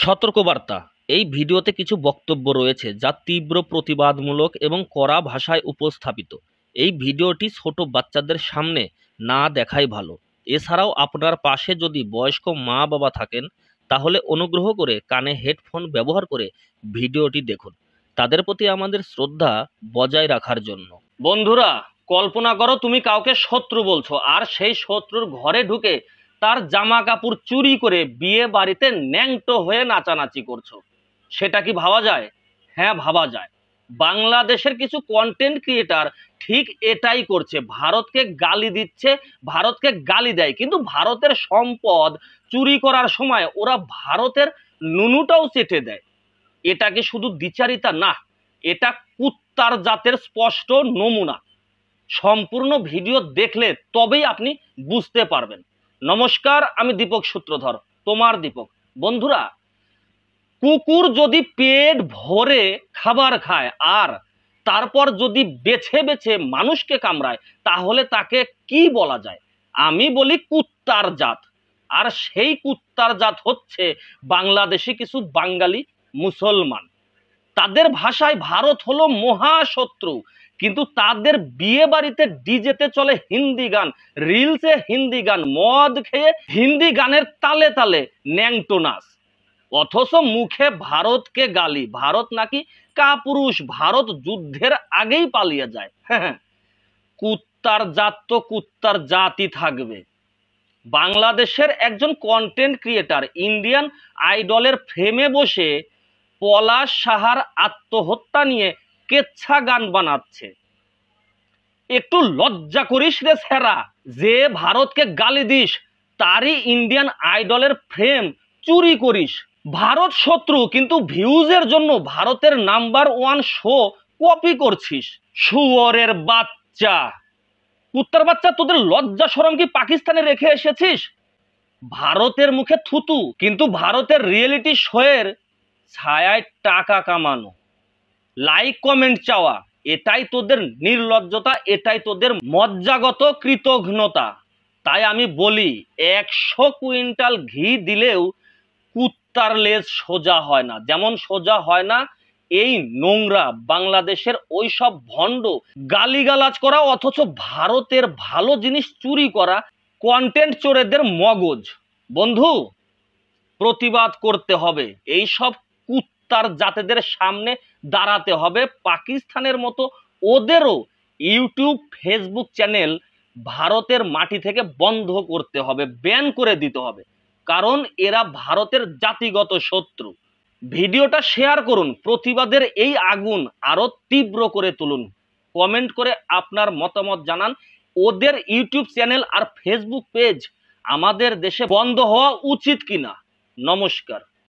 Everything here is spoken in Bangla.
সতর্কবার্তা। এই ভিডিওতে কিছু বক্তব্য রয়েছে যা তীব্র প্রতিবাদমূলক এবং কড়া ভাষায় উপস্থাপিত। এই ভিডিওটি ছোট বাচ্চাদের সামনে না দেখাই ভালো। এছাড়াও আপনার পাশে যদি বয়স্ক মা বাবা থাকেন তাহলে অনুগ্রহ করে কানে হেডফোন ব্যবহার করে ভিডিওটি দেখুন, তাদের প্রতি আমাদের শ্রদ্ধা বজায় রাখার জন্য। বন্ধুরা, কল্পনা করো তুমি কাউকে শত্রু বলছো আর সেই শত্রুর ঘরে ঢুকে তার জামা কাপড় চুরি করে বিয়ে বাড়িতে ন্যাংটো হয়ে নাচানাচি করছো। সেটা কি ভাবা যায়? হ্যাঁ, ভাবা যায়। বাংলাদেশের কিছু কন্টেন্ট ক্রিয়েটার ঠিক এটাই করছে, ভারতকে গালি দিচ্ছে, ভারতকে গালি দেয়, কিন্তু ভারতের সম্পদ চুরি করার সময় ওরা ভারতের নুনুটাও চেটে দেয়। এটা কি শুধু দ্বিচারিতা? না, এটা কুত্তার জাতের স্পষ্ট নমুনা। সম্পূর্ণ ভিডিও দেখলে তবেই আপনি বুঝতে পারবেন। নমস্কার, আমি দীপক সূত্রধর, তোমার দীপক। বন্ধুরা, কুকুর যদি পেট ভরে খাবার খায় আর তারপর যদি বেছে বেছে মানুষকে কামড়ায় তাহলে তাকে কি বলা যায়? আমি বলি কুত্তার জাত। আর সেই কুত্তার জাত হচ্ছে বাংলাদেশি কিছু বাঙালি মুসলমান। তাদের ভাষায় ভারত হলো মহাশত্রু, কিন্তু তাদের বিয়ে বাড়িতে ডিজেতে চলে হিন্দি গান, রিলসে হিন্দি গান, মদ খেয়ে হিন্দি গানের তালে তালে ন্যাংটো নাচ, অথচ মুখে ভারতকে গালি। ভারত নাকি কাপুরুষ, ভারত যুদ্ধের আগেই পালিয়ে যায়। হ্যাঁ, কুত্তার জাত তো কুত্তার জাতই থাকবে। বাংলাদেশের একজন কন্টেন্ট ক্রিয়েটার ইন্ডিয়ান আইডলের ফ্রেমে বসে পলাশ সাহার আত্মহত্যা নিয়ে কেচ্ছা গান বানাচ্ছে। একটু লজ্জা করিস রে ছেঁড়া, যে ভারতকে গালি দিস তারই ইন্ডিয়ান আইডলের ফ্রেম চুরি করিস। ভারত শত্রু, কিন্তু ভিউজের জন্য ভারতের নাম্বার 1 শো কপি করছিস। শুয়োরের বাচ্চা, কুত্তার বাচ্চা, তোদের লজ্জা শরম কি পাকিস্তানে রেখে এসেছিস? ভারতের মুখে থুতু, কিন্তু ভারতের রিয়েলিটি শোয়ের ছায়ায় টাকা কামানো, লাইক কমেন্ট চাওয়া, এটাই তোদের নির্লজ্জতা, এটাই তোদের মজ্জাগত কৃতঘ্নতা। তাই আমি বলি, 100 কুইন্টাল ঘি দিলেও কুত্তার লেজ সোজা হয় না। যেমন সোজা হয় না এই নোংরা বাংলাদেশের ওই সব ভণ্ড গালিগালাজ করা অথচ ভারতের ভালো জিনিস চুরি করা কন্টেন্ট চোরেদের মগজ। বন্ধু, প্রতিবাদ করতে হবে, এই সব কুত্তার জাতেদের সামনে দাঁড়াতে হবে। পাকিস্তানের মতো ওদেরও ইউটিউব ফেসবুক চ্যানেল ভারতের মাটি থেকে বন্ধ করতে হবে, ব্যান করে দিতে হবে, কারণ এরা ভারতের জাতিগত শত্রু। ভিডিওটা শেয়ার করুন, প্রতিবাদের এই আগুন আরো তীব্র করে তুলুন। কমেন্ট করে আপনার মতামত জানান। ওদের ইউটিউব চ্যানেল আর ফেসবুক পেজ আমাদের দেশে বন্ধ হওয়া উচিত কিনা। নমস্কার।